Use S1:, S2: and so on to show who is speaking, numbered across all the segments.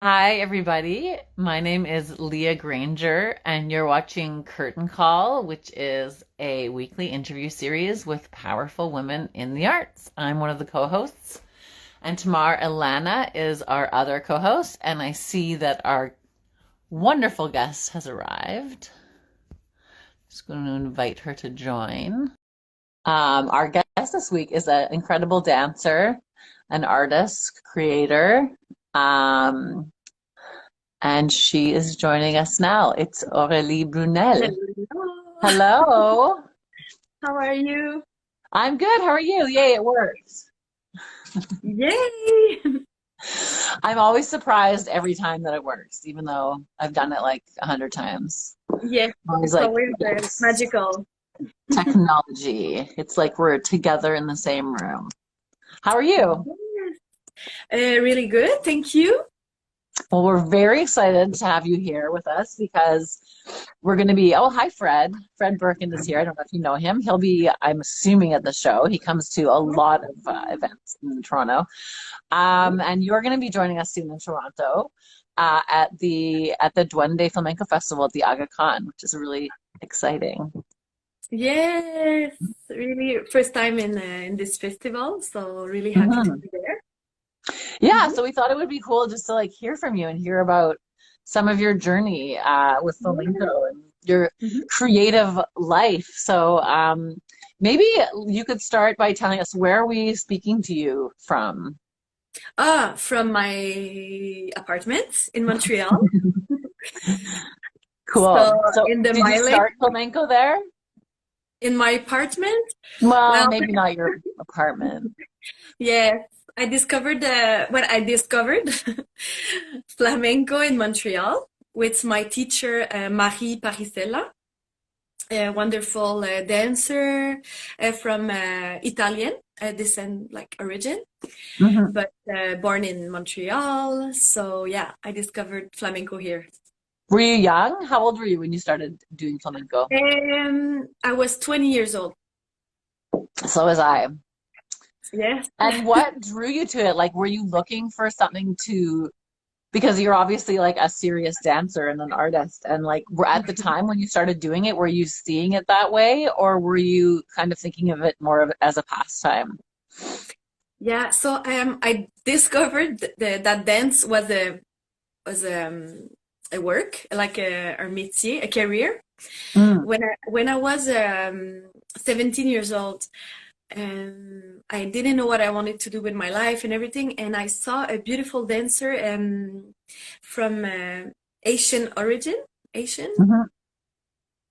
S1: Hi, everybody. My name is Leah Granger, and you're watching Curtain Call, which is a weekly interview series with powerful women in the arts. I'm one of the co-hosts, and Tamar Ilana is our other co-host, and I see that our wonderful guest has arrived. Just going to invite her to join. Our guest this week is an incredible dancer, an artist, creator. Um, And she is joining us now. It's Aurélie Brunelle.
S2: Hello,
S1: Hello.
S2: how are you?
S1: I'm good. How are you? Yay, it works.
S2: Yay!
S1: I'm always surprised every time that it works, even though I've done it like 100 times.
S2: Yes,
S1: I'm always
S2: it's
S1: like,
S2: always
S1: yes,
S2: magical.
S1: technology. It's like we're together in the same room. How are you?
S2: Yes. Really good, thank you.
S1: Well, we're very excited to have you here with us because we're going to be, oh, hi, Fred. Fred Birkin is here. I don't know if you know him. He'll be, I'm assuming, at the show. He comes to a lot of events in Toronto. And you're going to be joining us soon in Toronto at the Duende Flamenco Festival at the Aga Khan, which is really exciting.
S2: Yes, really first time in this festival, so really happy to
S1: Mhm.
S2: be there.
S1: Yeah,
S2: Mhm.
S1: so we thought it would be cool just to like hear from you and hear about some of your journey with
S2: Yeah.
S1: flamenco and your
S2: Mhm.
S1: creative life. So maybe you could start by telling us, where are we speaking to you from?
S2: From my apartment in Montreal. So
S1: Cool. So
S2: in the
S1: did you
S2: Miley,
S1: start flamenco there?
S2: in my apartment,
S1: Well,
S2: well,
S1: maybe not your apartment.
S2: yes, I discovered when I discovered flamenco in Montreal with my teacher Marie Parisella, a wonderful dancer from Italian descent, like origin,
S1: Hmm.
S2: but born in Montreal. So yeah, I discovered flamenco here.
S1: Were you young? How old were you when you started doing flamenco?
S2: I was 20 years old.
S1: So was I.
S2: Yes.
S1: And what drew you to it? Like, were you looking for something to, because you're obviously like a serious dancer and an artist, and like, were at the time when you started doing it, were you seeing it that way, or were you kind of thinking of it more of as a pastime?
S2: Yeah, so I discovered that dance was a work, like a métier, a career.
S1: Mm,
S2: When I was 17 years old, I didn't know what I wanted to do with my life and everything, and I saw a beautiful dancer from Asian origin, Asian.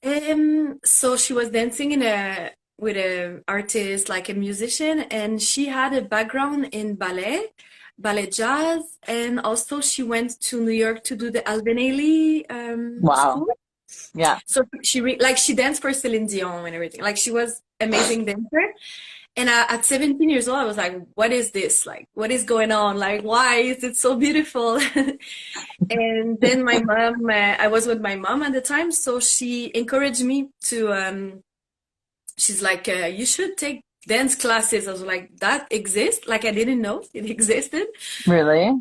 S1: mhm.
S2: So she was dancing in a with a artist, like a musician, and she had a background in ballet jazz, and also she went to New York to do the Alvin Ailey
S1: Wow.
S2: school.
S1: Yeah.
S2: So like she danced for Celine Dion and everything. Like she was amazing dancer. And at 17 years old, I was like, what is this? Like, what is going on? Like, why is it so beautiful? And then my mom, I was with my mom at the time, so she encouraged me to, she's like, you should take dance classes. I was like, that exists? Like, I didn't know it existed.
S1: Really?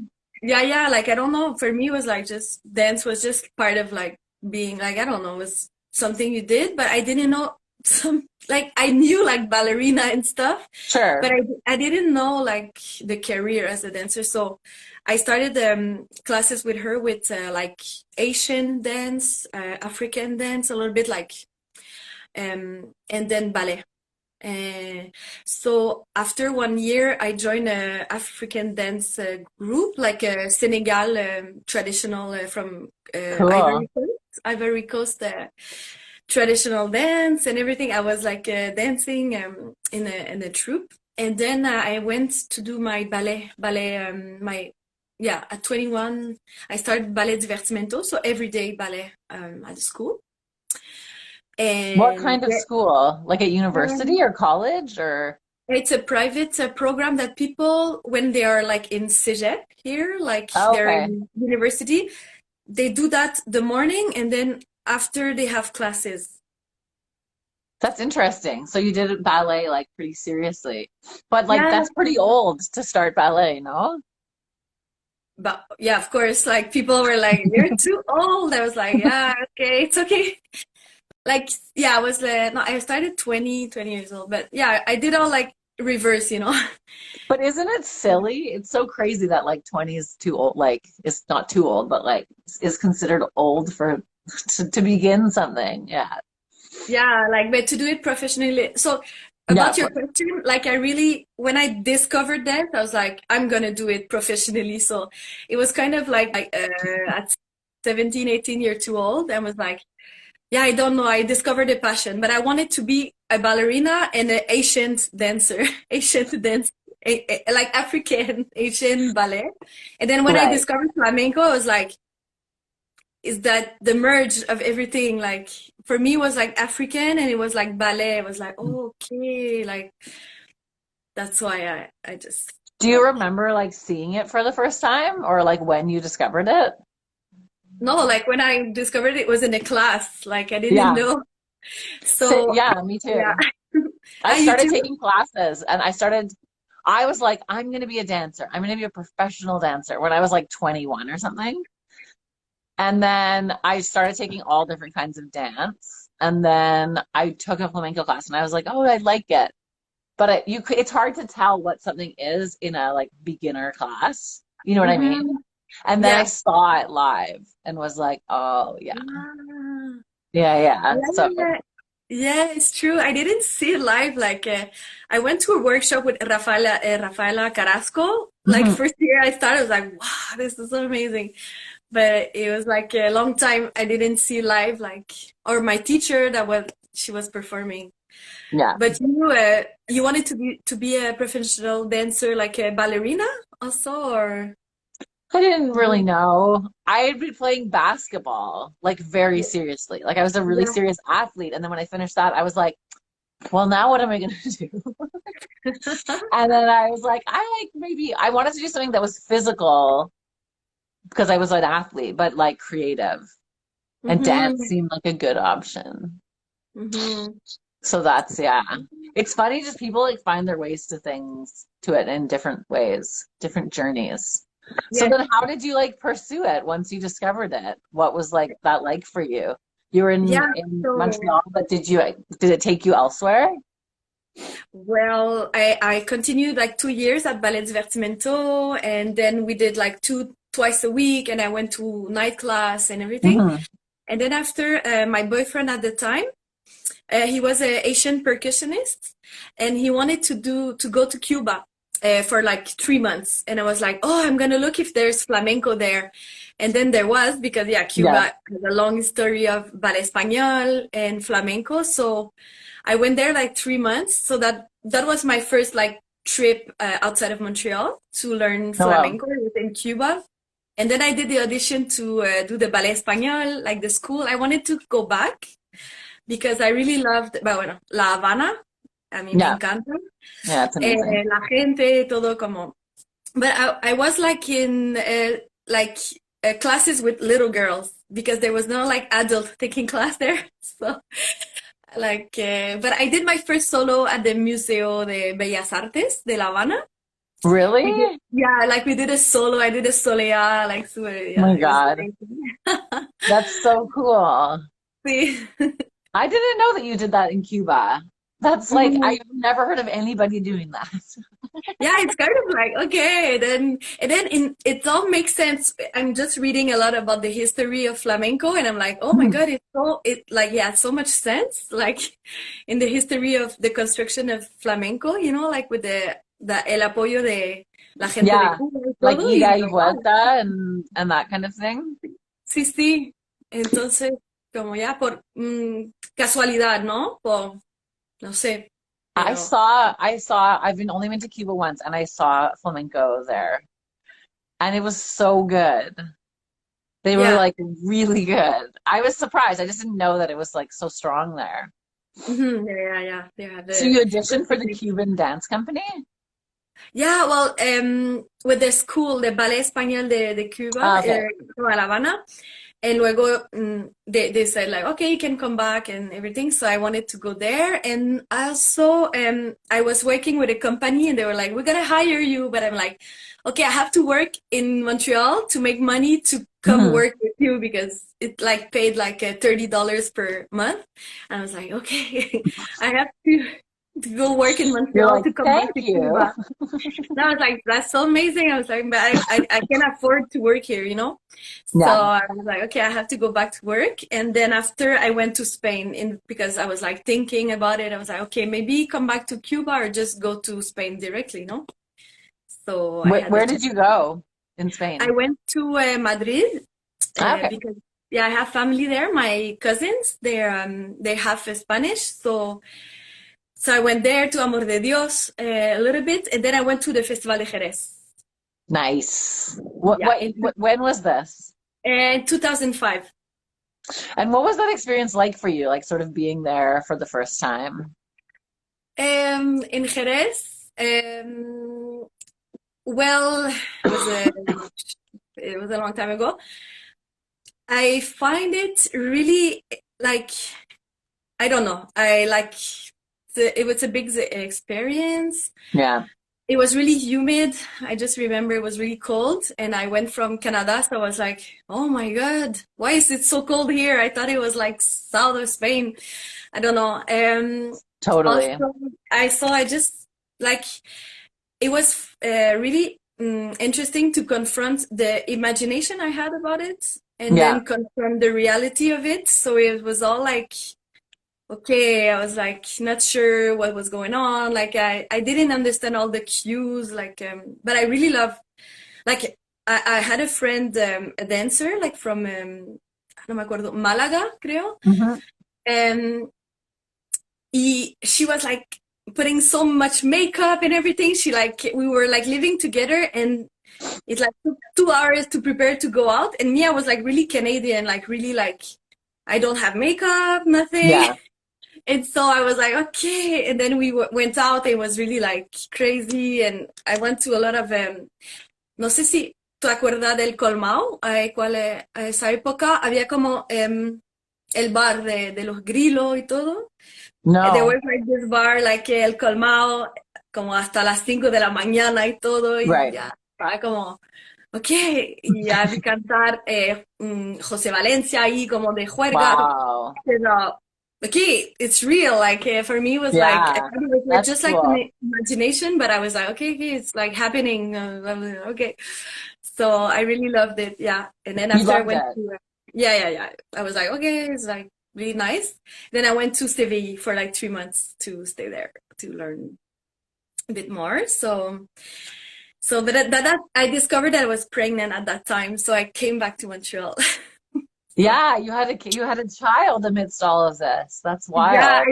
S2: Yeah, yeah, like, I don't know. For me, it was like just dance was just part of like being like, I don't know, it was something you did, but I didn't know some, like, I knew like ballerina and stuff, but
S1: Sure.
S2: I didn't know like the career as a dancer. So I started classes with her with like Asian dance, African dance, a little bit like, and then ballet. Uh, so after 1 year, I joined a African dance group, like a Senegal traditional from
S1: Cool.
S2: Ivory Coast traditional dance and everything. I was like dancing in a troupe, and then I went to do my ballet. My yeah, at 21, I started ballet divertimento, so everyday ballet at school,
S1: What
S2: and
S1: kind of
S2: yeah.
S1: school? Like at university
S2: um,
S1: or college or?
S2: It's a private program that people, when they are like in Cégep here, like
S1: Oh,
S2: they're
S1: okay.
S2: in university, they do that the morning and then after they have classes.
S1: That's interesting. So you did ballet like pretty seriously. But like
S2: Yeah,
S1: that's pretty old to start ballet, no?
S2: but yeah, of course, like people were like, "You're too old." I was like, "Yeah, okay, it's okay." Like, yeah, I was no, I started 20 years old, but yeah, I did all like reverse, you know.
S1: But isn't it silly? It's so crazy that like 20 is too old, like it's not too old, but like is considered old for to begin something. Yeah.
S2: Yeah, like, but to do it professionally. So
S1: Yeah,
S2: about
S1: of
S2: your
S1: course.
S2: question, like I really, when I discovered that, I was like, I'm gonna do it professionally. So it was kind of like at 17, 18 years too old, and was like, yeah, I don't know. I discovered a passion, but I wanted to be a ballerina and an ancient dancer, ancient dance, like African Asian ballet. And then when I
S1: Right.
S2: discovered flamenco, I was like, is that the merge of everything? Like for me, it was like African and it was like ballet. It was like, oh, okay, like that's why I just
S1: Do you
S2: love.
S1: remember like seeing it for the first time or like when you discovered it?
S2: No, like when I discovered it was in a class, like I didn't
S1: Yeah.
S2: know. So
S1: Yeah, me
S2: yeah,
S1: too. I
S2: ah, you
S1: started
S2: too?
S1: taking classes and I was like, I'm going to be a dancer. I'm going to be a professional dancer when I was like 21 or something. And then I started taking all different kinds of dance. And then I took a flamenco class and I was like, oh, I like it. But it's hard to tell what something is in a like beginner class. You know what I mean?
S2: Mm-hmm.
S1: And then I
S2: Yeah.
S1: saw it live and was like, oh, yeah,
S2: Ah.
S1: yeah.
S2: Yeah,
S1: So,
S2: yeah, yeah, it's true. I didn't see it live. Like, I went to a workshop with Rafaela Carrasco. Like,
S1: mhm.
S2: first year I started, I was like, wow, this is so amazing. But it was like a long time I didn't see live, like, or my teacher that was she was performing.
S1: Yeah.
S2: But you wanted to be a professional dancer, like a ballerina also, or
S1: I didn't really know. I had been playing basketball like very
S2: yeah,
S1: seriously. Like I was a really
S2: yeah.
S1: serious athlete. And then when I finished that, I was like, well, now what am I going to do? And then I was like, I like maybe I wanted to do something that was physical because I was an athlete, but like creative. And dance
S2: Mm-hmm,
S1: seemed like a good option.
S2: mm-hmm.
S1: So yeah. It's funny just people like find their ways to things to it in different ways, different journeys. So
S2: Yeah,
S1: then how did you like pursue it once you discovered it? What was like that like for you? You were
S2: yeah.
S1: in
S2: So.
S1: Montreal, but did it take you elsewhere?
S2: Well, I continued like 2 years at Ballet Divertimento, and then we did like twice a week, and I went to night class and everything.
S1: Hmm.
S2: And then after, my boyfriend at the time, he was an Asian percussionist, and he wanted to go to Cuba for like 3 months. And I was like, oh, I'm gonna look if there's flamenco there. And then there was, because yeah,
S1: Yeah.
S2: Cuba has a long history of ballet español and flamenco. So I went there like 3 months. So that was my first like trip outside of Montreal to learn
S1: Oh well.
S2: flamenco. It was in Cuba. And then I did the audition to do the ballet español, like the school. I wanted to go back because I really loved, bueno, La Habana. A mí me
S1: Yeah.
S2: encanta.
S1: Yeah, it's amazing.
S2: La gente, todo como. But I was like in like classes with little girls because there was no like adult taking class there. So like, but I did my first solo at the Museo de Bellas Artes de La Habana. We did,
S1: Really?
S2: yeah, like we did a solo. I did a solea, like super,
S1: Oh
S2: yeah,
S1: my
S2: it was
S1: God.
S2: amazing.
S1: That's so cool.
S2: Sí.
S1: I didn't know that you did that in Cuba. That's like,
S2: Mhm.
S1: I've never heard of anybody doing that.
S2: Yeah, it's kind of like okay, and then it all makes sense. I'm just reading a lot about the history of flamenco, and I'm like, oh my
S1: Mhm.
S2: God, it like yeah, so much sense. Like in the history of the construction of flamenco, like with the el apoyo de la gente de
S1: Yeah,
S2: Cuba y
S1: like
S2: todo, y
S1: ida y
S2: yo, wow,
S1: vuelta and that kind of thing.
S2: sí, sí. Entonces, como ya por casualidad, ¿no? Por no sé, pero
S1: I've been only been to Cuba once and I saw flamenco there and it was so good. They were
S2: yeah.
S1: like really good. I was surprised. I just didn't know that it was like so strong there.
S2: Yeah, yeah. They have
S1: So you
S2: the
S1: auditioned for the Cuban dance company?
S2: yeah, well, with the school, the Ballet Español de Cuba,
S1: Okay.
S2: from La Habana, And luego they said like, okay, you can come back and everything. So I wanted to go there. And also, I was working with a company and they were like, we're gonna hire you. But I'm like, okay, I have to work in Montreal to make money to come
S1: Mhm.
S2: work with you because it like paid like $30 per month. And I was like, okay, I have to go work in
S1: You're
S2: Montreal
S1: like,
S2: to come back
S1: thank
S2: to
S1: you.
S2: Cuba. And I was like, that's so amazing. I was like, but I can't afford to work here, you know? So
S1: Yeah.
S2: I was like, okay, I have to go back to work. And then after I went to Spain because I was like thinking about it. I was like, okay, maybe come back to Cuba or just go to Spain directly, no? So I had the
S1: Where did
S2: chance.
S1: you go in
S2: I
S1: Spain?
S2: went to Madrid
S1: Okay.
S2: because yeah, I have family there. My cousins, they have Spanish, so I went there to Amor de Dios a little bit, and then I went to the Festival de Jerez.
S1: Nice.
S2: Yeah, in
S1: When was this?
S2: 2005.
S1: And what was that experience like for you, like sort of being there for the first time?
S2: In Jerez, well, it was a long time ago. I find it really like I don't know. I like it was a big experience.
S1: Yeah.
S2: It was really humid. I just remember it was really cold, and I went from Canada, so I was like, "Oh my God, why is it so cold here?" I thought it was like south of Spain. I don't know.
S1: Totally.
S2: Also, I just like it was really interesting to confront the imagination I had about it, and
S1: Yeah.
S2: then confront the reality of it. So it was all like okay, I was like not sure what was going on. Like I didn't understand all the cues. Like but I really love like I had a friend, a dancer, like from no me acuerdo, Málaga, creo.
S1: Hmm.
S2: And she was like putting so much makeup and everything. She like we were like living together and it like took 2 hours to prepare to go out. And me, I was like really Canadian, like really like I don't have makeup, nothing.
S1: Yeah.
S2: And so I was like, okay. And then we went out. It was really like crazy. And I went to a lot of, no sé si tú acuerdas del Colmao, a esa época había como el bar de los grilos y todo. There
S1: No.
S2: was like this bar, like el Colmao, como hasta las 5 de la mañana y todo. Y
S1: Right.
S2: ya estaba como, ok. Y ya vi cantar José Valencia ahí como de juerga.
S1: Wow.
S2: Okay, it's real. Like for me, it was like I
S1: Yeah.
S2: thought it was like,
S1: That's
S2: just like
S1: cool.
S2: an imagination, but I was like, okay, okay, it's like happening. Okay, so I really loved it. Yeah, and then
S1: You
S2: after I
S1: loved
S2: went
S1: it.
S2: to yeah, yeah, yeah, I was like, okay, it's like really nice. Then I went to Seville for like 3 months to stay there to learn a bit more. But that I discovered that I was pregnant at that time, so I came back to Montreal. So.
S1: Yeah, you had a child amidst all of this. That's
S2: Yeah,
S1: wild.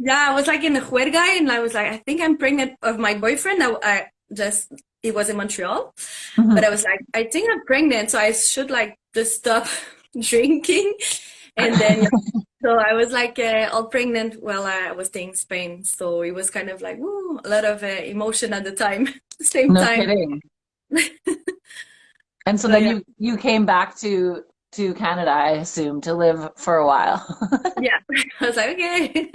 S2: I was like in the juerga, and I was like, I think I'm pregnant of my boyfriend. I just it was in Montreal, but I
S1: Mhm.
S2: was like, I think I'm pregnant, so I should like just stop drinking, and then yeah. So I was like all pregnant while I was staying in Spain. So it was kind of like woo, a lot of emotion at the time, same
S1: No
S2: time.
S1: kidding. And so
S2: So
S1: then
S2: yeah,
S1: you came back to Canada, I assume, to live for a while.
S2: yeah. I was like, okay.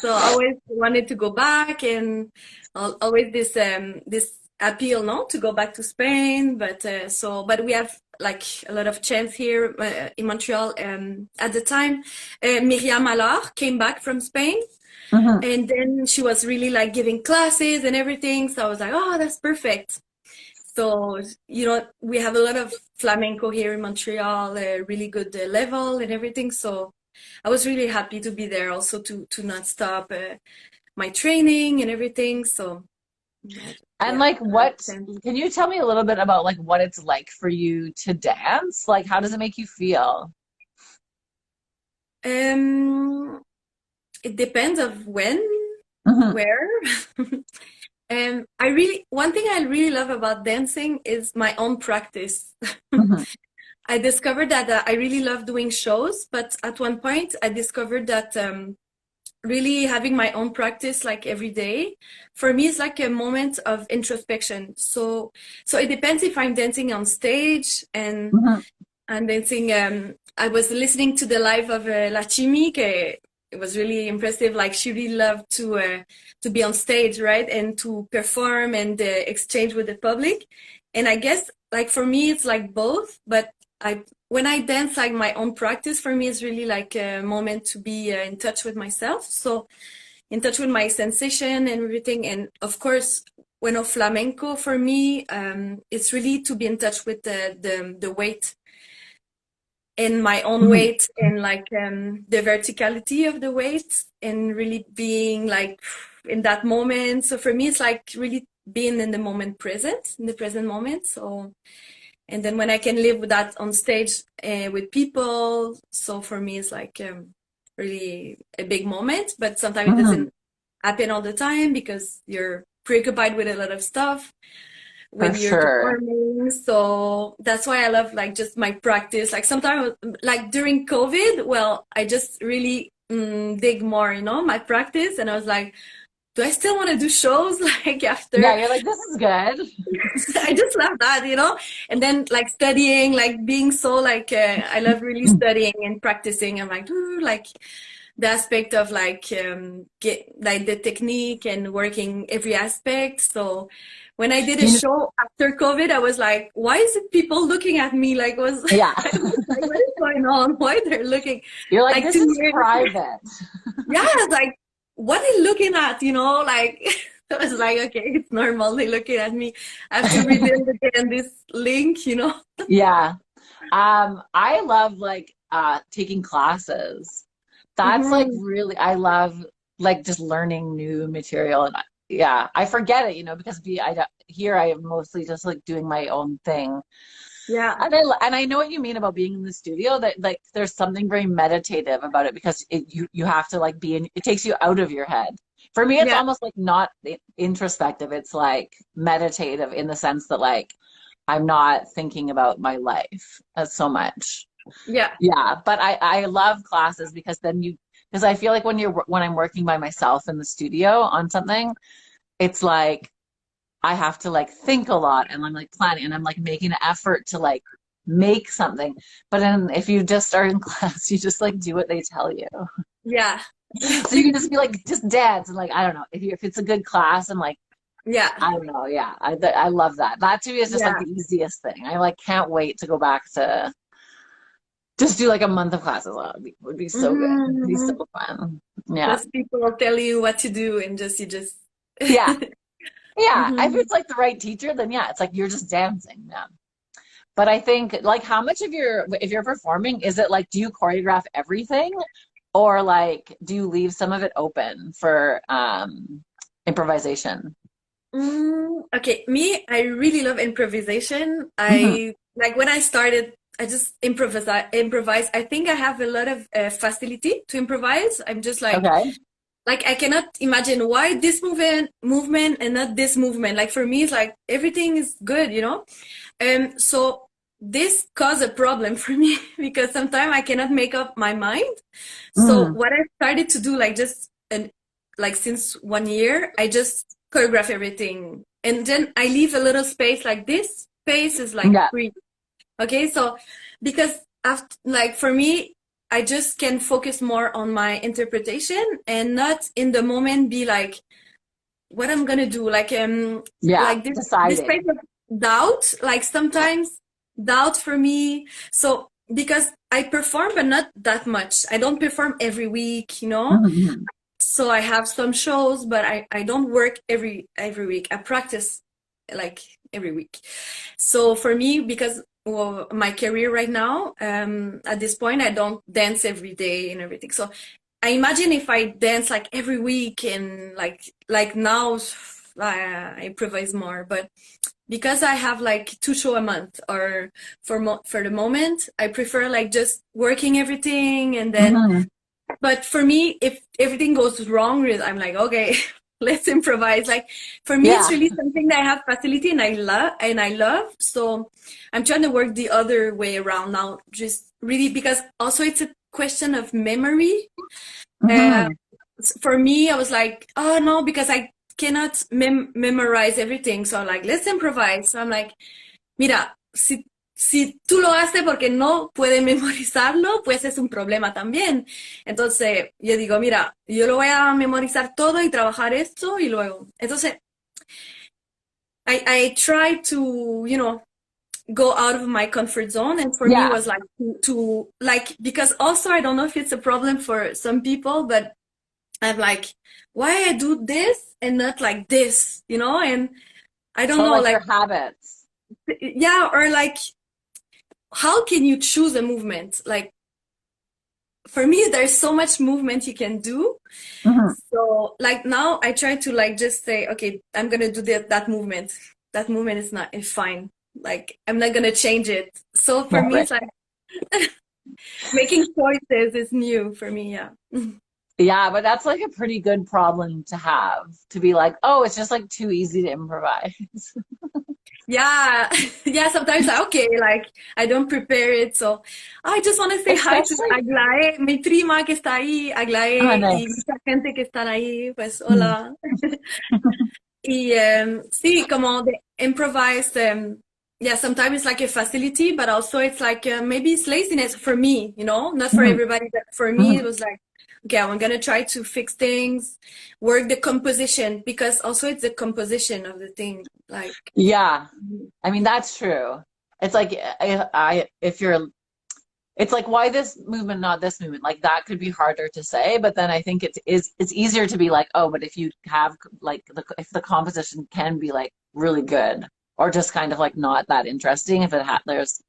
S2: So I always wanted to go back and always this appeal, no, to go back to Spain. But we have like a lot of chance here in Montreal. At the time, Miriam Allard came back from Spain,
S1: Mhm.
S2: and then she was really like giving classes and everything. So I was like, oh, that's perfect. So we have a lot of flamenco here in Montreal, a really good level and everything. So I was really happy to be there also to not stop my training and everything. So
S1: And
S2: yeah,
S1: like can you tell me a little bit about like what it's like for you to dance? Like how does it make you feel?
S2: um, it depends of when,
S1: Hmm.
S2: where. I really one thing I really love about dancing is my own practice.
S1: Hmm.
S2: I discovered that I really love doing shows, but at one point I discovered that really having my own practice like every day for me is like a moment of introspection. So it depends if I'm dancing on stage and
S1: Hmm.
S2: I'm dancing. I was listening to the live of La Chimique. It was really impressive. Like she really loved to be on stage, right, and to perform and exchange with the public. And I guess like for me, it's like both. But I when I dance, like my own practice for me is really like a moment to be in touch with myself. So in touch with my sensation and everything. And of course, when of flamenco for me, it's really to be in touch with the weight and my own
S1: Mhm.
S2: weight and like the verticality of the weight and really being like in that moment. So for me, it's like really being in the moment present, in the present moment. So, and then when I can live with that on stage with people, so for me, it's like really a big moment, but sometimes it
S1: Mhm.
S2: doesn't happen all the time because you're preoccupied with a lot of stuff
S1: For
S2: when you're
S1: sure.
S2: performing. So that's why I love like just my practice. Like sometimes like during COVID, well, I just really dig more, my practice. And I was like, do I still want to do shows like
S1: Yeah,
S2: after?
S1: you're like, this is good.
S2: I just love that. And then like studying, like being so like I love really studying and practicing. I'm like, ooh, like the aspect of like get like the technique and working every aspect. So when I did a
S1: You know,
S2: show after COVID, I was like, why is it people looking at me? Like was
S1: yeah.
S2: I was like, what is going on? Why they're looking
S1: You're like,
S2: like
S1: this
S2: two
S1: is
S2: years?
S1: private.
S2: Yeah, like what are you looking at? Like I was like, okay, it's normal. They're looking at me. I have to rebuild again this link.
S1: Yeah. I love like taking classes. That's like
S2: Hmm.
S1: really, I love like just learning new material. And yeah, I forget it, because here I am mostly just like doing my own thing.
S2: Yeah,
S1: And I know what you mean about being in the studio, that like there's something very meditative about it, because you have to like it takes you out of your head. For me, it's
S2: yeah,
S1: almost like not introspective. It's like meditative in the sense that like I'm not thinking about my life so much.
S2: yeah,
S1: Yeah, but I love classes, because I feel like when I'm working by myself in the studio on something, it's like I have to like think a lot, and I'm like planning, and I'm like making an effort to like make something. But then if you just are in class, you just like do what they tell you.
S2: yeah.
S1: So you can just be like, just dance, and like, I don't know, if it's a good class, and like,
S2: Yeah,
S1: I don't know, yeah, I love that. That to me is just like
S2: yeah.
S1: the easiest thing. I like can't wait to go back to just do like a month of classes. Oh, would be so good. It'd be so
S2: Hmm.
S1: fun. Yeah.
S2: Just people tell you what to do and just you just.
S1: Yeah. Yeah. If
S2: Hmm.
S1: it's like the right teacher, then yeah, it's like you're just dancing. Yeah. But I think like how much of if you're performing, is it like, do you choreograph everything, or like do you leave some of it open for improvisation?
S2: Okay, me, I really love improvisation.
S1: Hmm.
S2: I like when I started, I just improvise. I think I have a lot of facility to improvise. I'm just
S1: Okay.
S2: like I cannot imagine why this movement and not this movement. Like for me, it's like everything is good. So this caused a problem for me because sometimes I cannot make up my mind. So
S1: Mm.
S2: what I started to do, like just and like since 1 year, I just choreograph everything, and then I leave a little space. Like this space is like
S1: Yeah.
S2: free. Okay, so because after, like for me, I just can focus more on my interpretation and not in the moment be like what I'm gonna do.
S1: Yeah.
S2: Like this space
S1: Deciding.
S2: of doubt. Like sometimes doubt for me. So because I perform but not that much. I don't perform every week.
S1: Hmm.
S2: So I have some shows, but I don't work every week. I practice like every week. So for me, because well, my career right now, at this point, I don't dance every day and everything. So I imagine if I dance like every week and like now, I improvise more. But because I have like two show a month, or for the moment, I prefer like just working everything and then
S1: Hmm.
S2: but for me, if everything goes wrong, I'm like, okay, let's improvise. Like for me, it's
S1: Yeah.
S2: really something that I have facility and I love. So I'm trying to work the other way around now, just really because also it's a question of memory. Uh,
S1: Hmm.
S2: for me, I was like, oh no, because I cannot memorize everything. So I'm like, let's improvise. So I'm like, mira, si tú lo haces porque no puedes memorizarlo, pues es un problema también. Entonces, yo digo, mira, yo lo voy a memorizar todo y trabajar esto y luego. Entonces, I try to, go out of my comfort zone. And for me,
S1: Yeah,
S2: was like to like, because also, I don't know if it's a problem for some people, but I'm like, why I do this and not like this, And I don't
S1: so
S2: know,
S1: like your
S2: like,
S1: habits.
S2: yeah, or like, how can you choose a movement? Like, for me, there's so much movement you can do.
S1: Mhm.
S2: So, like, now I try to, like, just say, okay, I'm gonna do that movement. That movement is fine. Like, I'm not gonna change it. So for me,
S1: Right.
S2: it's like making choices is new for me. Yeah.
S1: Yeah, but that's like a pretty good problem to have, to be like, oh, it's just like too easy to improvise.
S2: Yeah, yeah, sometimes okay, like I don't prepare it, so I just want to say hi to
S1: Especially,
S2: Aglaé, mi prima que está ahí,
S1: oh,
S2: Aglaé, y
S1: nice.
S2: mucha gente que están ahí, pues
S1: Mm.
S2: hola. Y sí, como the improvised, yeah, sometimes it's like a facility, but also it's like maybe it's laziness for me, not for
S1: Mhm.
S2: everybody, but for me it
S1: Mhm.
S2: was like, okay, I'm gonna try to fix things, work the composition, because also it's the composition of the thing, like.
S1: Yeah, I mean that's true. It's like if you're it's like why this movement, not this movement? Like that could be harder to say, but then I think it's easier to be like, oh, but if you have like if the composition can be like really good or just kind of like not that interesting if there's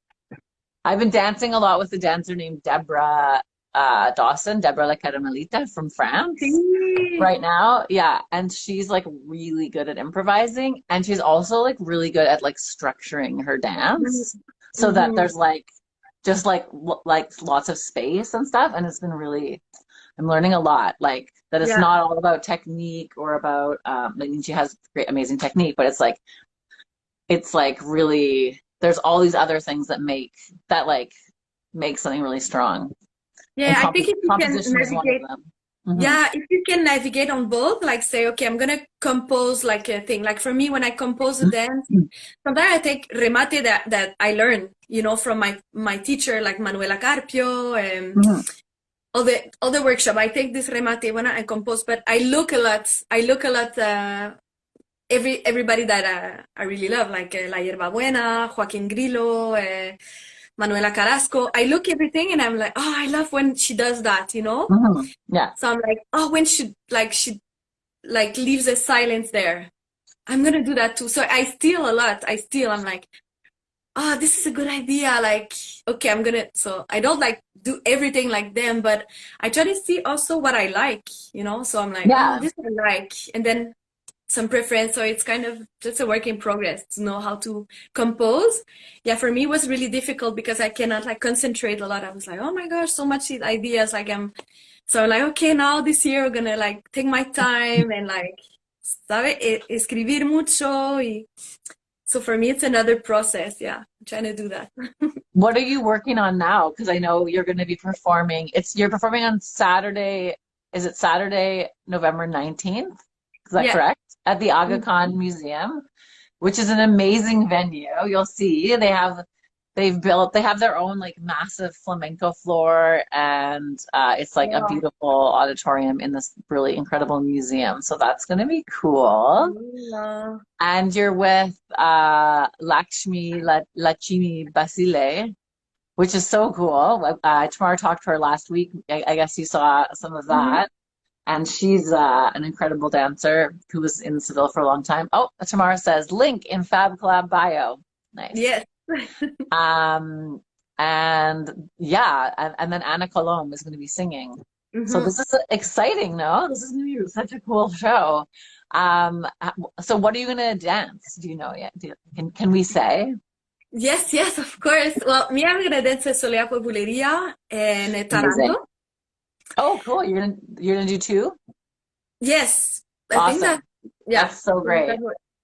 S1: I've been dancing a lot with a dancer named Deborah Dawson, Deborah La Caramelita from France
S2: Sí.
S1: right now. Yeah. And she's like really good at improvising. And she's also like really good at like structuring her
S2: Mhm.
S1: dance so that
S2: Mhm.
S1: there's like just like lots of space and stuff. And it's been really, I'm learning a lot. Like that it's
S2: Yeah.
S1: not all about technique or about, I mean, she has great, amazing technique, but it's like really, there's all these other things that like make something really strong. And
S2: Yeah, I think if you can
S1: composition is one of
S2: navigate,
S1: them. Hmm.
S2: yeah, if you can navigate on both, like say, okay, I'm gonna compose like a thing. Like for me, when I compose a dance, sometimes I take remate that I learned, from my teacher, like Manuela Carpio,
S1: Hmm.
S2: all the workshop. I take this remate when I compose, but I look a lot. I look a lot. Everybody that I really love, like La Hierbabuena, Joaquin Grillo, Manuela Carrasco. I look everything and I'm like, oh, I love when she does that.
S1: Hmm. Yeah.
S2: So I'm like, oh, when she like leaves a silence there. I'm gonna do that too. So I steal a lot. I'm like, oh, this is a good idea. Like, okay, I'm gonna. So I don't like do everything like them, but I try to see also what I like. So I'm like, oh,
S1: Yeah.
S2: this I like, and then some preference. So it's kind of just a work in progress to know how to compose. Yeah, for me it was really difficult because I cannot like concentrate a lot. I was like, oh my gosh, so much ideas. Like so like, okay, now this year we're gonna like take my time and like, sabe, escribir mucho. So for me it's another process. Yeah, I'm trying to do that.
S1: What are you working on now? Because I know you're going to be performing. You're performing on Saturday. Is it Saturday, November 19th? Is that
S2: Yeah.
S1: correct? At the Aga
S2: Mm.
S1: Khan Museum, which is an amazing venue. You'll see they have their own like massive flamenco floor, and it's like a
S2: Wow.
S1: beautiful auditorium in this really incredible museum. So that's going to be cool.
S2: Yeah.
S1: And you're with Lakshmi Basile, which is so cool. Tamara talked to her last week. I guess you saw some of
S2: Mhm.
S1: that. And she's an incredible dancer who was in Seville for a long time. Oh, Tamara says link in Fab Collab bio. Nice.
S2: Yes.
S1: Um, and yeah, and then Anna Colomb is going to be singing. So
S2: Mhm.
S1: this is exciting, no? This is going to be such a cool show. So what are you going to dance? Do you know yet? Can we say?
S2: Yes, yes, of course. Well, me, I'm gonna dance Solea Bulería and
S1: Amazing.
S2: Taranto.
S1: Oh, cool. You're gonna do two?
S2: Yes, I think that,
S1: Awesome.
S2: yeah.
S1: That's so great.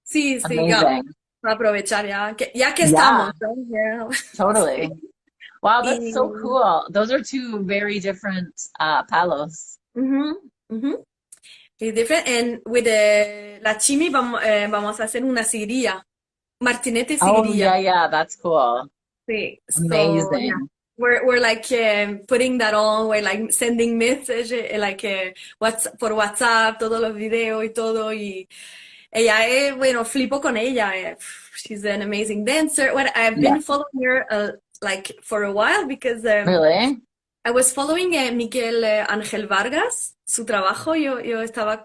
S2: Sí, sí, ya.
S1: Amazing.
S2: Voy a aprovechar ya que estamos,
S1: Yeah,
S2: ¿no? Yeah.
S1: totally.
S2: Sí.
S1: Wow, that's so
S2: Y,
S1: cool. Those are two very different palos.
S2: ujú, ujú. Y different. And with la Chimi vamos a hacer una seguiría. Martinete
S1: Oh
S2: seguiría.
S1: yeah, yeah, that's cool.
S2: Sí. So yeah,
S1: Amazing.
S2: we're like putting that on. We're like sending message like what's por WhatsApp, todos los videos y todo. Y ella, bueno, flipo con ella. She's an amazing dancer. What I've
S1: Yeah.
S2: been following her like for a while because
S1: Really?
S2: I was following Miguel Ángel Vargas, su trabajo. Yo estaba,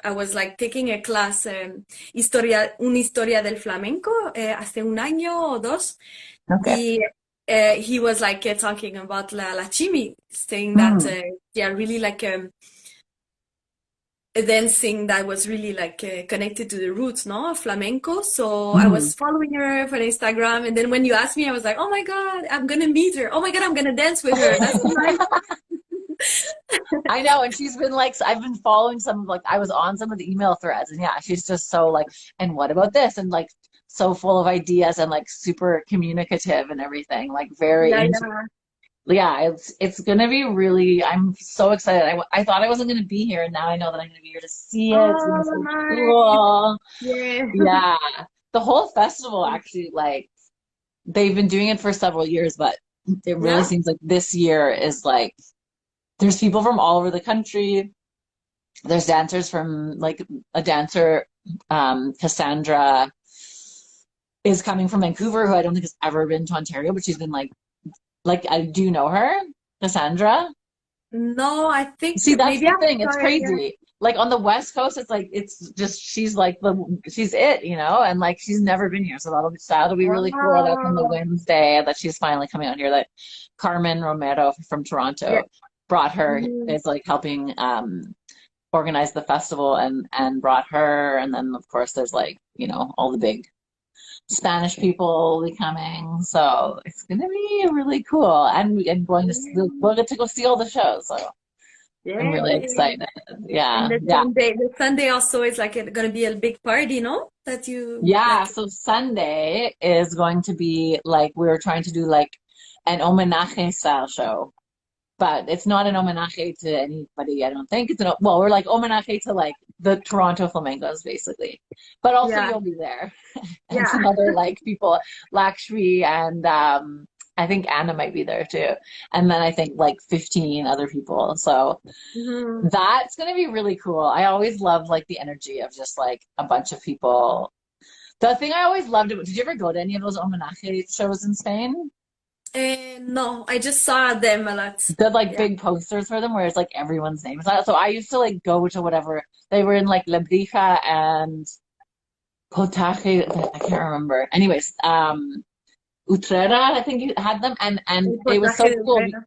S2: I was like taking a class, una historia del flamenco, hace un año o dos.
S1: Okay.
S2: Y he was like talking about la chimi, saying that
S1: Mm.
S2: yeah, really like a dancing that was really like connected to the roots, no, of flamenco. So I
S1: Mhm.
S2: was following her for Instagram, and then when you asked me, I was like, oh my God, I'm gonna meet her. Oh my God, I'm gonna dance with her. That's so nice.
S1: I know, and she's been like, I've been following some, like, I was on some of the email threads, and yeah, she's just so like, and what about this? And like, so full of ideas and like super communicative and everything, like very
S2: Yeah,
S1: into,
S2: yeah.
S1: yeah, it's gonna be really, I'm so excited. I thought I wasn't gonna be here, and now I know that I'm gonna be here to see it. It's gonna be
S2: Oh,
S1: so
S2: nice.
S1: cool.
S2: Yeah.
S1: Yeah. The whole festival actually, like, they've been doing it for several years, but it really
S2: Yeah.
S1: seems like this year is like, there's people from all over the country. There's dancers from like a dancer, Cassandra is coming from Vancouver, who I don't think has ever been to Ontario, but she's been like I do know her, Cassandra.
S2: No, I think
S1: See, that's
S2: maybe I
S1: the thing. It's
S2: saw it. Yeah.
S1: crazy. Like on the West Coast, it's like it's just she's like she's it, and like she's never been here, so that'll be really cool. That's on the
S2: Wow.
S1: Wednesday that she's finally coming out here. That Carmen Romero from
S2: Yeah.
S1: Toronto brought her
S2: Mhm.
S1: is like helping organized the festival and brought her. And then of course there's like, all the big Spanish people will be coming. So it's gonna be really cool. And we'll get to go see all the shows. So I'm
S2: Yeah.
S1: really excited.
S2: And
S1: Yeah,
S2: the
S1: yeah.
S2: Sunday also is like gonna be a big party, no? That you
S1: Yeah,
S2: like.
S1: so Sunday is going to be like we're trying to do like an homenaje style show. But it's not an homenaje to anybody, I don't think. Well, we're like homenaje to like the Toronto Flamencos, basically. But also
S2: Yeah.
S1: you'll be there and
S2: Yeah.
S1: some other like people, Lakshmi and I think Anna might be there too. And then I think like 15 other people. So
S2: Mhm.
S1: that's gonna be really cool. I always love like the energy of just like a bunch of people. The thing I always loved did you ever go to any of those homenaje shows in Spain?
S2: No, I just saw them a lot.
S1: The like
S2: Yeah.
S1: big posters for them where it's like everyone's name is on it. So I used to like go to whatever they were in like Lebrija and Potaje, I can't remember. Anyways, Utrera, I think you had them and
S2: El
S1: it was
S2: portaje
S1: so
S2: de
S1: cool.
S2: Utrera.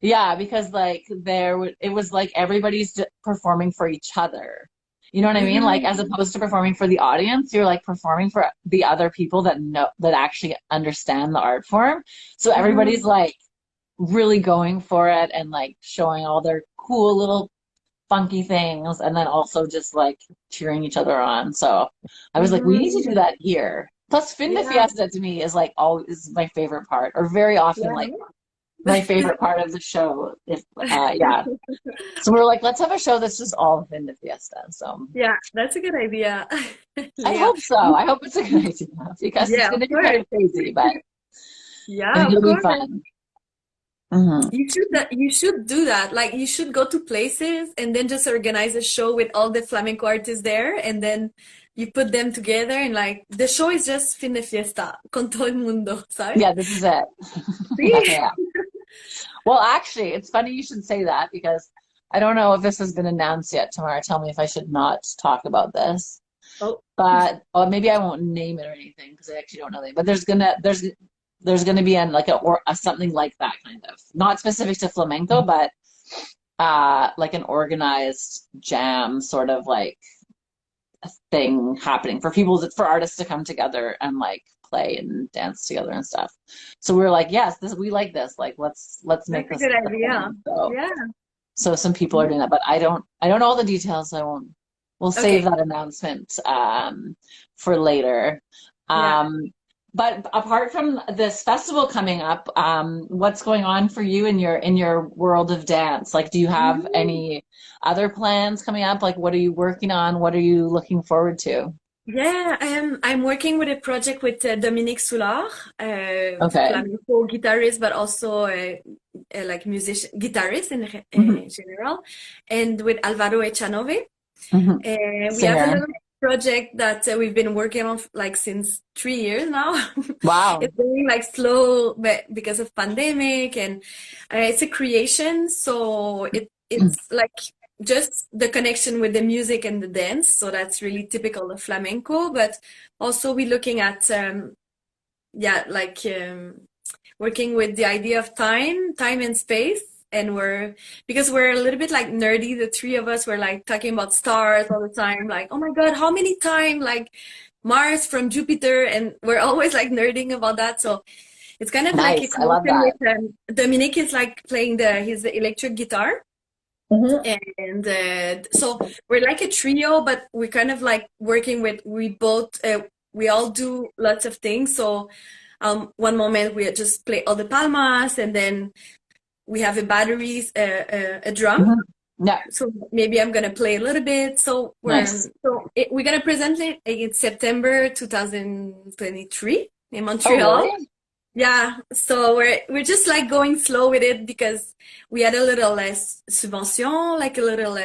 S1: Yeah, because like it was like everybody's performing for each other. You know what I mean? Like as
S2: Mhm.
S1: opposed to performing for the audience, you're like performing for the other people that actually understand the art form. So everybody's
S2: Mhm.
S1: like really going for it and like showing all their cool little funky things and then also just like cheering each other on. So I was like, we need to do
S2: Mhm.
S1: that here. Plus, Fin de
S2: Yeah.
S1: Fiesta to me is like always my favorite part, or very often
S2: Yeah,
S1: like
S2: no?
S1: my favorite part of the show. If yeah, so we're like, let's have a show that's just all Fin de Fiesta. So
S2: Yeah, that's a good idea,
S1: I
S2: Leo.
S1: hope so. I hope it's a good idea because it's
S2: Yeah,
S1: going
S2: of
S1: to be kind
S2: course.
S1: of crazy, but I
S2: Yeah,
S1: think
S2: of
S1: it'll be
S2: course.
S1: fun. Hmm.
S2: You should do that. Like you should go to places and then just organize a show with all the flamenco artists there and then you put them together and like the show is just fin de fiesta con todo el mundo, ¿sabes?
S1: Yeah, this is it. Yeah,
S2: Sí.
S1: yeah. Well, actually, it's funny you should say that because I don't know if this has been announced yet. Tomorrow, tell me if I should not talk about this.
S2: Oh,
S1: But or maybe I won't name it or anything because I actually don't know. But there's gonna be an like a something like that kind of not specific to flamenco, but like an organized jam sort of like thing happening for for artists to come together and like play and dance together and stuff. So we were like, yes, this we like this. Like let's make
S2: that's a
S1: this
S2: good
S1: a
S2: idea.
S1: thing. So
S2: Yeah.
S1: so some people are doing that, but I don't know all the details, so I won't we'll save
S2: Okay.
S1: that announcement for later.
S2: Yeah.
S1: Um but apart from this festival coming up, what's going on for you in your world of dance? Like, do you have
S2: Mhm.
S1: any other plans coming up? Like, what are you working on? What are you looking forward to?
S2: Yeah, I'm working with a project with Dominique Soulard,
S1: Okay.
S2: flamenco guitarist, but also like musician, guitarist
S1: Hmm.
S2: in general, and with Alvaro Echanove.
S1: Hmm.
S2: We have a
S1: Singer.
S2: little project that we've been working on like since 3 years now.
S1: Wow.
S2: It's going like slow, but because of pandemic, and it's a creation, so it's like just the connection with the music and the dance. So that's really typical of flamenco. But also we're looking at yeah, like working with the idea of time and space. And because we're a little bit like nerdy, the three of us were like talking about stars all the time, like, oh my God, how many time like Mars from Jupiter? And we're always like nerding about that. So it's kind of like a
S1: Nice. I love
S2: connection
S1: that.
S2: with Dominique is like playing his electric guitar.
S1: Hmm.
S2: And so we're like a trio, but we're kind of like working with, we all do lots of things. So one moment we just play all the palmas, and then we have a batteries, a drum.
S1: Hmm. Yeah.
S2: So maybe I'm gonna play a little bit. So
S1: Nice.
S2: we're gonna present it in September 2023 in
S1: Oh,
S2: Montreal.
S1: really?
S2: Yeah, so we're just like going slow with it because we had a little less subvention, like a little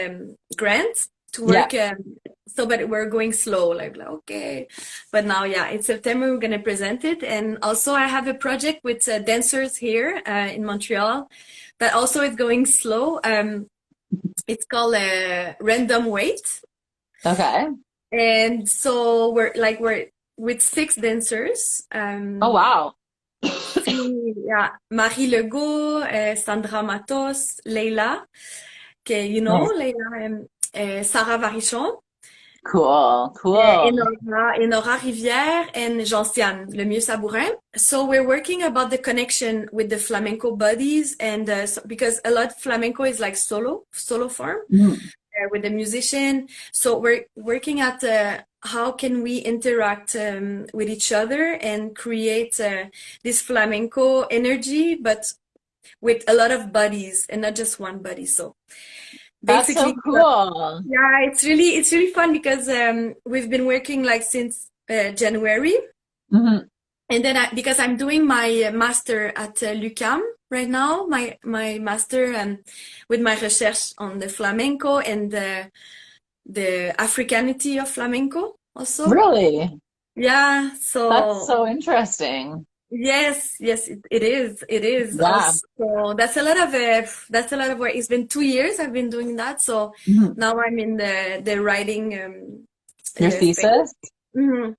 S2: grant to
S1: Yeah.
S2: work. So, but we're going slow, like okay. But now, yeah, in September we're gonna present it, and also I have a project with dancers here in Montreal that also is going slow. It's called Random Weight,
S1: Okay.
S2: and so we're with six dancers.
S1: Oh, wow.
S2: Yeah, Marie Legault, Sandra Matos, Leila,
S1: Nice.
S2: Leila, Sarah Varichon,
S1: Cool. Cool.
S2: Enora Rivière, and Jean-Sian, Le Mieux Sabourin. So we're working about the connection with the flamenco buddies, and because a lot flamenco is like solo form
S1: Mhm.
S2: with the musician. So we're working at how can we interact with each other and create this flamenco energy, but with a lot of buddies and not just one buddy. So
S1: That's so
S2: basically,
S1: cool.
S2: yeah, it's really fun because we've been working like since January,
S1: Hmm.
S2: and then because I'm doing my master at l'UQAM right now, my master with my research on the flamenco and the Africanity of flamenco also.
S1: Really?
S2: Yeah,
S1: That's
S2: so
S1: so interesting.
S2: yes, it is
S1: Yeah.
S2: also. So that's a lot of work. It's been 2 years I've been doing that. So
S1: Mhm.
S2: now I'm in the writing
S1: Your
S2: space.
S1: thesis?
S2: Mhm.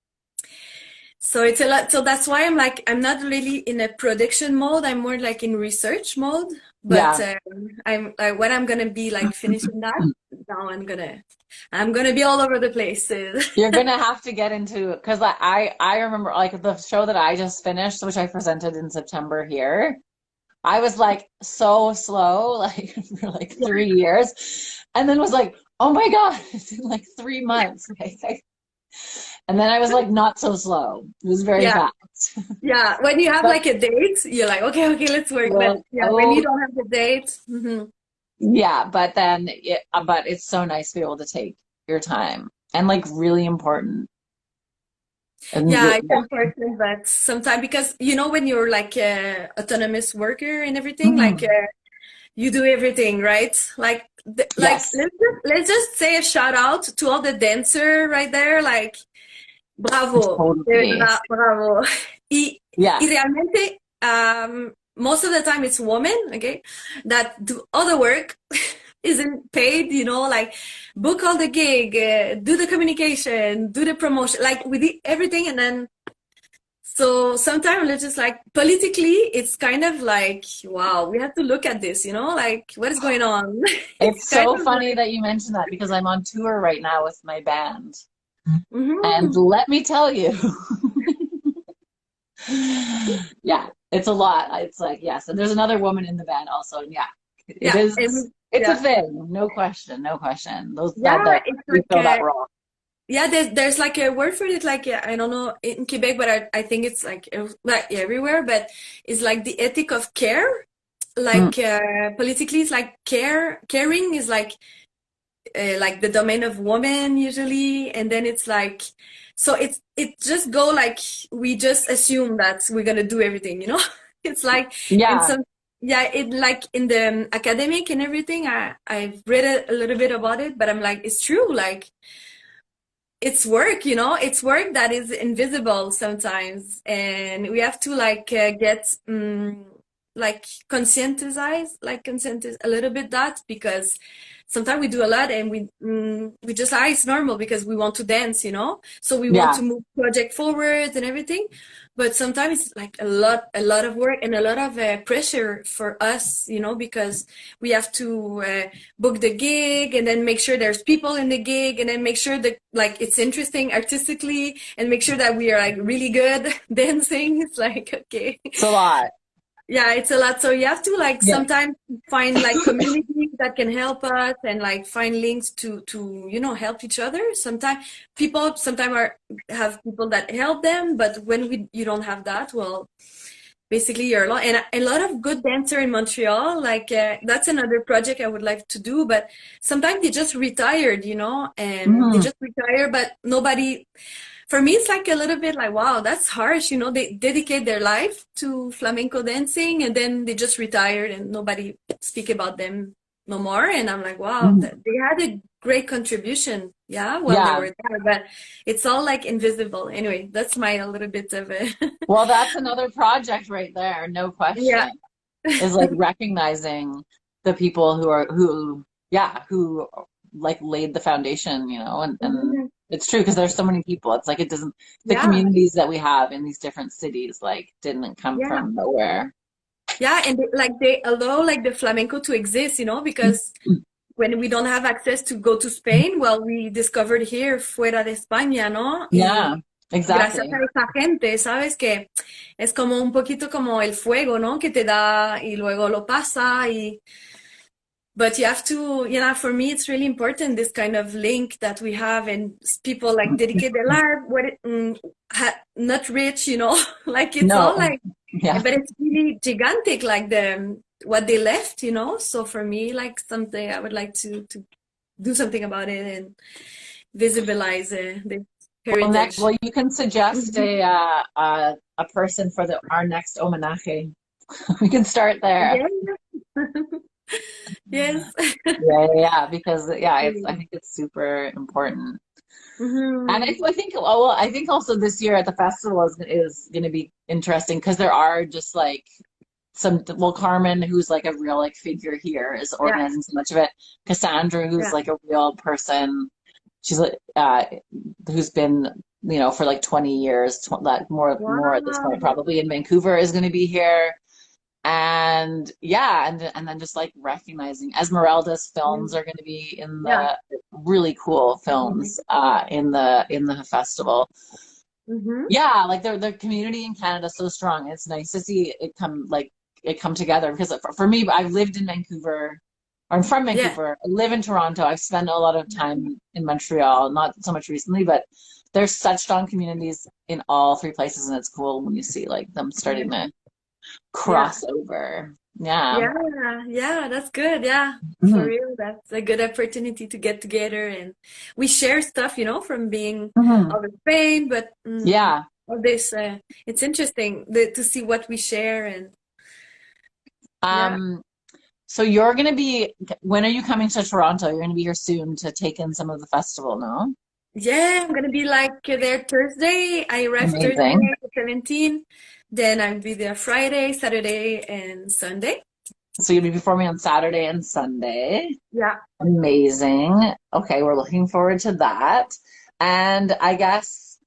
S2: So it's a lot. So that's why I'm not really in a production mode. I'm more like in research mode. But
S1: Yeah.
S2: I'm like when I'm gonna be like finishing that, now I'm gonna be all over the place.
S1: You're gonna have to get into because I remember like the show that I just finished, which I presented in September here. I was like so slow, like for like 3 years, and then was like, oh my God, it's in like 3 months. And then I was like not so slow. It was very
S2: Yeah,
S1: fast.
S2: yeah. When you have
S1: But
S2: like a date, you're like, okay, let's work. But
S1: well,
S2: yeah, when you
S1: oh
S2: don't have the date,
S1: yeah, but then but it's so nice to be able to take your time and like really important. And
S2: yeah, it's important. But sometimes because when you're like a autonomous worker and everything, like
S1: Mhm.
S2: you do everything, right? Like like
S1: Yes,
S2: let's just say a shout out to all the dancer right there, like bravo, de
S1: totally.
S2: verdad, bravo. Y
S1: Yeah,
S2: realmente, most of the time it's women, okay, that do all the work, isn't paid, like book all the gig, do the communication, do the promotion, like we did everything, and then so sometimes it's just like politically, it's kind of like, wow, we have to look at this, like what is going on? It's
S1: it's
S2: kind
S1: so
S2: of
S1: funny
S2: like,
S1: that you mentioned that because I'm on tour right now with my band. And
S2: mhm.
S1: let me tell you, yeah, it's a lot. It's like, yes. And there's another woman in the band also. And yeah, it
S2: Yeah,
S1: is,
S2: and
S1: it's a
S2: yeah,
S1: thing. No question, no question. Those
S2: yeah,
S1: that
S2: it's
S1: we
S2: like
S1: fill that role.
S2: yeah, there's like a word for it, like I don't know in Quebec, but I think it's like everywhere, but it's like the ethic of care.
S1: Mm,
S2: Like politically, it's like caring is like the domain of women usually, and then it's like So it just go like we just assume that we're gonna do everything, you know? It's like in
S1: Yeah.
S2: some yeah, it like in the academic and everything. I've read a little bit about it, but I'm like, it's true. Like it's work, you know, it's work that is invisible sometimes, and we have to like get like conscientize a little bit that, because sometimes we do a lot and we just it's normal because we want to dance, you know, so we want
S1: Yeah.
S2: to move project forward and everything, but sometimes it's like a lot of work and a lot of pressure for us, you know, because we have to book the gig and then make sure there's people in the gig and then make sure that like it's interesting artistically and make sure that we are like really good dancing. It's like, okay.
S1: It's a lot.
S2: Yeah, it's a lot. So you have to like
S1: Yeah.
S2: sometimes find like communities that can help us and like find links to you know help each other. Sometimes people sometimes are have people that help them, but when we you don't have that, well, basically you're alone. And a lot of good dancer in Montreal, like that's another project I would like to do, but sometimes they just retired, you know, and they
S1: Mhm.
S2: just retire, but nobody, for me it's like a little bit like, wow, that's harsh, you know, they dedicate their life to flamenco dancing and then they just retired and nobody speak about them no more. And I'm like, wow,
S1: Mhm.
S2: that, they had a great contribution, yeah, while they
S1: Yeah.
S2: were there, but it's all like invisible. Anyway, that's my a little bit of a
S1: Well, that's another project right there, no
S2: yeah.
S1: question. Is like recognizing the people who like laid the foundation, and
S2: Mhm.
S1: it's true because there's so many people. It's like it doesn't the
S2: Yeah,
S1: communities that we have in these different cities like didn't come
S2: yeah,
S1: from nowhere.
S2: yeah, and like they allow like the flamenco to exist, you know, because when we don't have access to go to Spain, well, we discovered here fuera de España, ¿no?
S1: Yeah,
S2: Y gracias
S1: exactly.
S2: a esa gente, ¿sabes? Que es como un poquito como el fuego, ¿no? Que te da y luego lo pasa y but you have to, you know, for me, it's really important this kind of link that we have, and people like dedicate their life, not rich, you know, like it's all
S1: No.
S2: like,
S1: Yeah.
S2: but it's really gigantic, like the what they left, you know. So for me, like something I would like to do something about it and visibilize the
S1: Well,
S2: heritage.
S1: you can suggest
S2: Mhm.
S1: a person for the our next homenaje. We can start there.
S2: Yeah. Yes.
S1: Yeah, because I
S2: Mhm.
S1: think it's super important. And
S2: Mhm.
S1: I think I think also this year at the festival is going to be interesting because there are just like Carmen, who's like a real like figure here, is
S2: Yeah.
S1: organizing so much of it. Cassandra, who's
S2: Yeah.
S1: like a real person. She's like who's been for like 20 years, like more at this point
S2: Wow.
S1: probably in Vancouver, is going to be here. And yeah, and then just like recognizing Esmeralda's films are going to be in
S2: Yeah.
S1: the really cool films in the festival.
S2: Mm-hmm.
S1: Yeah, like the community in Canada is so strong. It's nice to see it come together because for me, I've lived in Vancouver. I'm from
S2: Yeah.
S1: Vancouver. I live in Toronto. I've spent a lot of time in Montreal, not so much recently, but there's such strong communities in all three places, and it's cool when you see like them starting to
S2: Yeah.
S1: cross over. Yeah.
S2: Yeah. Yeah. That's good. Yeah. For
S1: Mhm.
S2: real. That's a good opportunity to get together and we share stuff, you know, from being
S1: Mhm.
S2: out of Spain, but
S1: Yeah.
S2: all this, it's interesting to see what we share and yeah.
S1: Um, so you're gonna be, when are you coming to Toronto? You're gonna be here soon to take in some of the festival, no?
S2: Yeah. I'm going to be like there Thursday. I arrive Thursday,
S1: Amazing.
S2: 17. Then I'll be there Friday, Saturday, and Sunday.
S1: So you'll be performing on Saturday and Sunday.
S2: Yeah.
S1: Amazing. Okay, we're looking forward to that. And I guess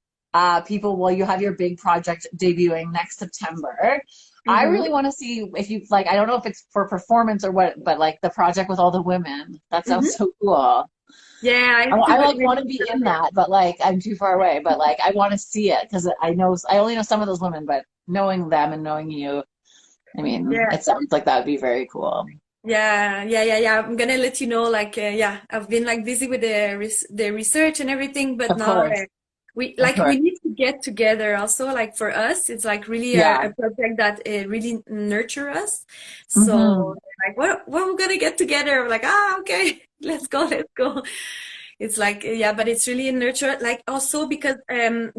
S1: people, well, you have your big project debuting next September. I
S2: Mm-hmm.
S1: really want to see if you like, I don't know if it's for performance or what, but like the project with all the women. That sounds
S2: Mm-hmm.
S1: so cool.
S2: Yeah. I have to
S1: I like want
S2: really
S1: to be
S2: look
S1: in
S2: at it.
S1: that, but like I'm too far away. But like I want to see it because I only know some of those women, but knowing them and knowing you, I mean,
S2: Yeah.
S1: it sounds like that would be very cool.
S2: Yeah, yeah, yeah, yeah. I'm gonna let you know. Like, yeah, I've been like busy with the research and everything, but
S1: Of
S2: now
S1: course, of
S2: we
S1: course.
S2: need to get together. Also, like for us, it's like really
S1: Yeah.
S2: a project that really nurture us. So,
S1: Hmm.
S2: like, what we're gonna get together? I'm like, ah, okay, let's go, let's go. It's like, yeah, but it's really nurture, like also because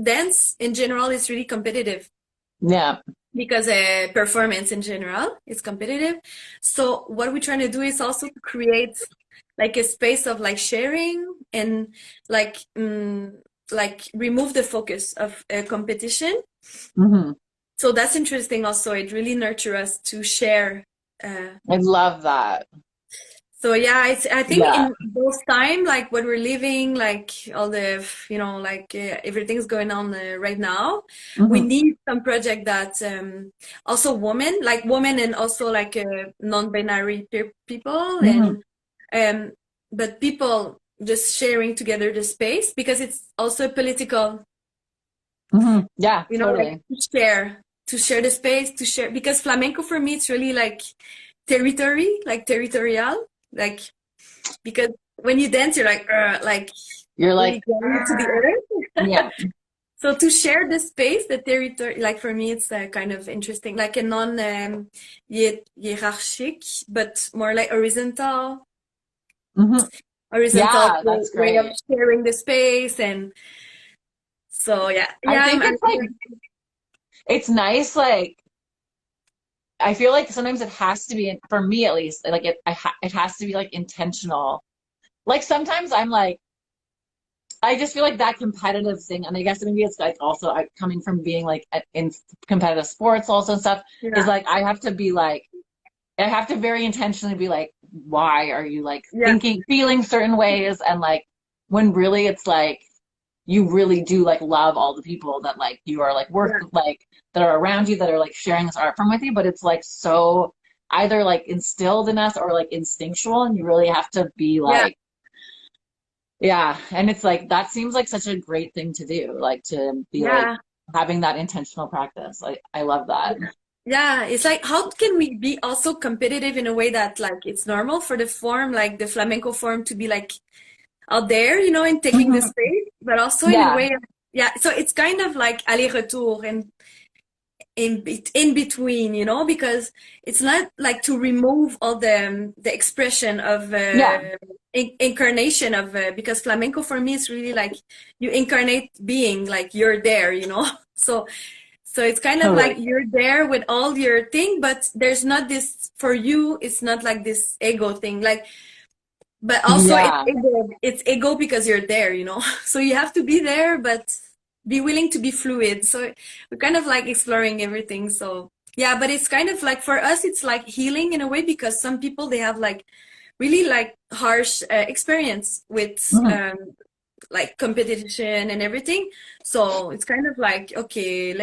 S2: dance in general is really competitive
S1: Yeah.
S2: because performance in general is competitive. So what we're trying to do is also to create like a space of like sharing and like like remove the focus of competition.
S1: Hmm.
S2: So that's interesting also. It really nurtures us to share.
S1: I love that.
S2: So yeah, it's I think
S1: Yeah.
S2: in those time like what we're living, like all the like everything's going on right now, we
S1: Hmm.
S2: need some project that also women and also like non-binary people
S1: Hmm.
S2: and um but people just sharing together the space because it's also political,
S1: Hmm. Yeah,
S2: like
S1: totally.
S2: to share the space to share because flamenco for me it's really like territorial, like because when you dance, you're like
S1: You're like,
S2: really going to the earth.
S1: yeah.
S2: So to share the space, the territory, like for me, it's kind of interesting, like a non hierarchic, but more like
S1: Hmm.
S2: horizontal
S1: Yeah, that's
S2: way of
S1: great.
S2: sharing the space, and so yeah,
S1: I
S2: yeah,
S1: think it's like, it's nice, like, I feel like sometimes it has to be, for me at least, like it has to be like intentional. Like sometimes I'm like, I just feel like that competitive thing, and I guess maybe it's like also coming from being like in competitive sports also and stuff, is
S2: yeah,
S1: like I have to be like, I have to very intentionally be like, why are you like
S2: yeah,
S1: thinking, feeling certain ways? And like, when really it's like, you really do like love all the people that like you are like work
S2: yeah,
S1: like that are around you that are like sharing this art form with you, but it's like so either like instilled in us or like instinctual, and you really have to be
S2: yeah,
S1: like, yeah. And it's like that seems like such a great thing to do, like to be like
S2: yeah.
S1: having that intentional practice. Like I love that.
S2: Yeah, it's like how can we be also competitive in a way that like it's normal for the form, like the flamenco form, to be like out there, and taking the
S1: Hmm.
S2: space, but also in a
S1: Yeah.
S2: way, yeah. So it's kind of like aller-retour and in between, because it's not like to remove all the expression of
S1: Yeah.
S2: incarnation of because flamenco for me is really like you incarnate being, like you're there. So it's kind of like
S1: Totally.
S2: you're there with all your thing, but there's not this for you. It's not like this ego thing, like, but also it's
S1: Yeah.
S2: ego. It's ego because you're there. So you have to be there, but be willing to be fluid. So we're kind of like exploring everything. So yeah, but it's kind of like for us, it's like healing in a way because some people they have like really like harsh experience with
S1: Hmm.
S2: like competition and everything. So it's kind of like, okay,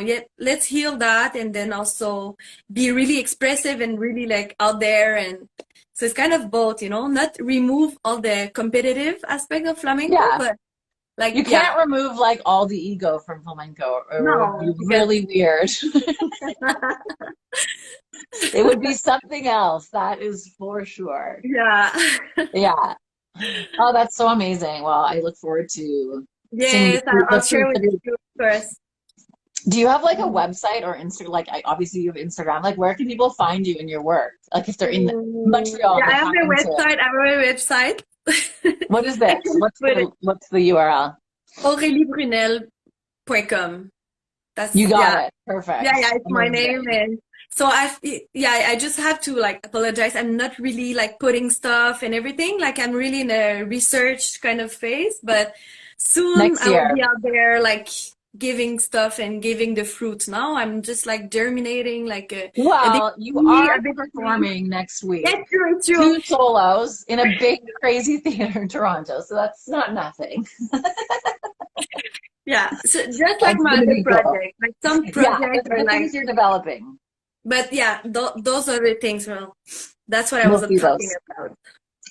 S2: yeah, let's heal that and then also be really expressive and really like out there. And so it's kind of both, not remove all the competitive aspect of flamenco,
S1: Yeah.
S2: but like,
S1: You
S2: yeah,
S1: can't remove like all the ego from flamenco, or it would be
S2: no, because
S1: really weird. It would be something else, that is for sure.
S2: yeah.
S1: Yeah. Oh, that's so amazing. Well, I look forward to seeing
S2: Yes, I'll
S1: the
S2: share
S1: fruits
S2: with
S1: of your.
S2: you first.
S1: Do you have like a website or Insta? Like, obviously you have Instagram. Like, where can people find you in your work? Like, if they're in Montreal
S2: Yeah, I
S1: but
S2: have my
S1: happen to.
S2: website. I have my website.
S1: What is
S2: I
S1: this?
S2: can put it
S1: What's the URL?
S2: aureliebrunelle.com.
S1: You
S2: That's,
S1: got
S2: yeah.
S1: it.
S2: Yeah,
S1: Perfect.
S2: yeah, it's my name.
S1: Amazing.
S2: And so I just have to like apologize. I'm not really like putting stuff and everything. Like I'm really in a research kind of phase, but soon
S1: Next
S2: I will be
S1: year.
S2: out there like giving stuff and giving the fruit. Now I'm just like germinating like a big
S1: Well, you
S2: tree, a
S1: are
S2: big tree.
S1: performing next
S2: Yeah,
S1: week.
S2: it's true, it's true.
S1: Two solos in a big, crazy theater in Toronto. So that's not nothing.
S2: Yeah. So just like
S1: That's
S2: my
S1: going to
S2: other
S1: be cool.
S2: project, like some
S1: Yeah,
S2: projects are
S1: the
S2: like,
S1: things you're developing.
S2: but yeah, those are the things. Well, that's what I
S1: We'll
S2: was
S1: see
S2: talking
S1: those.
S2: about.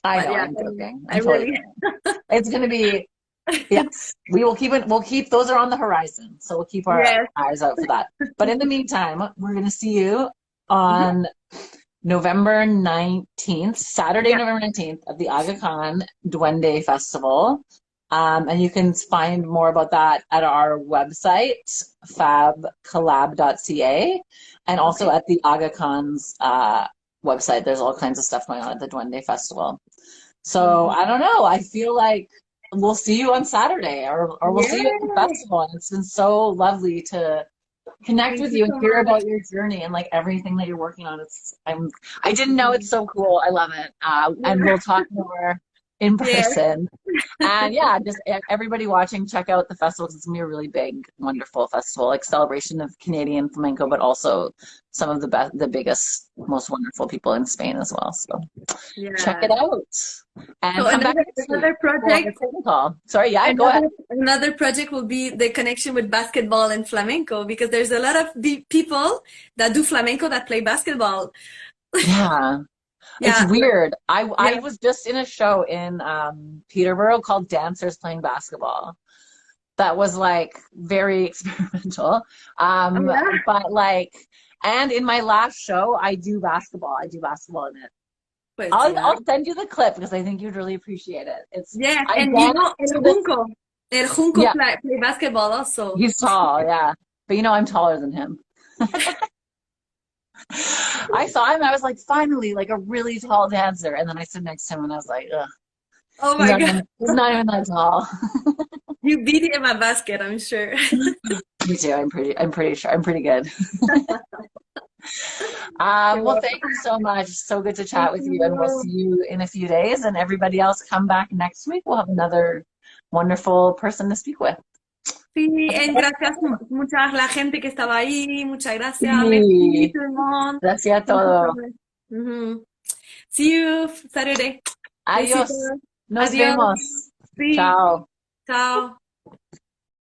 S1: I
S2: But
S1: know,
S2: yeah,
S1: I'm joking.
S2: I
S1: I'm totally
S2: really,
S1: kidding. It's going to be, yes, we will keep it. We'll keep, those are on the horizon. So we'll keep our
S2: yes.
S1: eyes out for that. But in the meantime, we're going to see you
S2: Mhm.
S1: on November 19th, Saturday,
S2: Yeah.
S1: November 19th at the Aga Khan Duende Festival. And you can find more about that at our website, fabcollab.ca, and also
S2: Okay.
S1: at the Aga Khan's website. There's all kinds of stuff going on at the Duende Festival. So I don't know. I feel like we'll see you on Saturday or we'll see you at the
S2: Yeah.
S1: festival. And it's been so lovely to connect
S2: Thank
S1: with
S2: you
S1: you and
S2: so
S1: hear
S2: much.
S1: about your journey and like everything that you're working on. I didn't know it's so cool. I love it. And we'll talk more in
S2: Yeah.
S1: person. And yeah, just everybody watching, check out the festival 'cause it's gonna be a really big, wonderful festival, like celebration of Canadian flamenco, but also some of the best, the biggest, most wonderful people in Spain as well. So check it
S2: Yeah.
S1: out and
S2: So
S1: come back next week
S2: another
S1: for the
S2: project,
S1: curtain call. Sorry, yeah, go ahead.
S2: another project will be the connection with basketball and flamenco because there's a lot of people that do flamenco that play basketball.
S1: Yeah. It's
S2: Yeah,
S1: weird. I
S2: yeah,
S1: was just in a show in Peterborough called Dancers Playing Basketball. That was like very experimental.
S2: oh
S1: Um,
S2: yeah.
S1: but like, and in my last show, I do basketball. I do basketball in it.
S2: Pues
S1: I'll
S2: yeah.
S1: I'll send you the clip because I think you'd really appreciate it.
S2: Yeah,
S1: I
S2: and
S1: danced to this.
S2: El Junco
S1: Yeah,
S2: play basketball also.
S1: he's tall. Yeah, but I'm taller than him. I saw him. I was like, finally, like a really tall dancer. And then I stood next to him, and I was like, ugh,
S2: Oh my God,
S1: he's not even that tall.
S2: you beat him at basket, I'm sure.
S1: Me too. I'm pretty sure. I'm pretty good. Well, thank you so much. So good to
S2: Thank
S1: chat with you, and we'll
S2: you.
S1: see you in a few days. And everybody else, come back next week. We'll have another wonderful person to speak with.
S2: Sí, and gracias muchas la gente que estaba ahí. Muchas gracias. Merci
S1: Sí,
S2: tout le monde.
S1: gracias a
S2: Thank you so
S1: todos.
S2: much. Mhm. See you Saturday.
S1: Adiós.
S2: Besitos.
S1: Nos
S2: Adiós.
S1: vemos.
S2: Sí.
S1: Chao.
S2: Chao.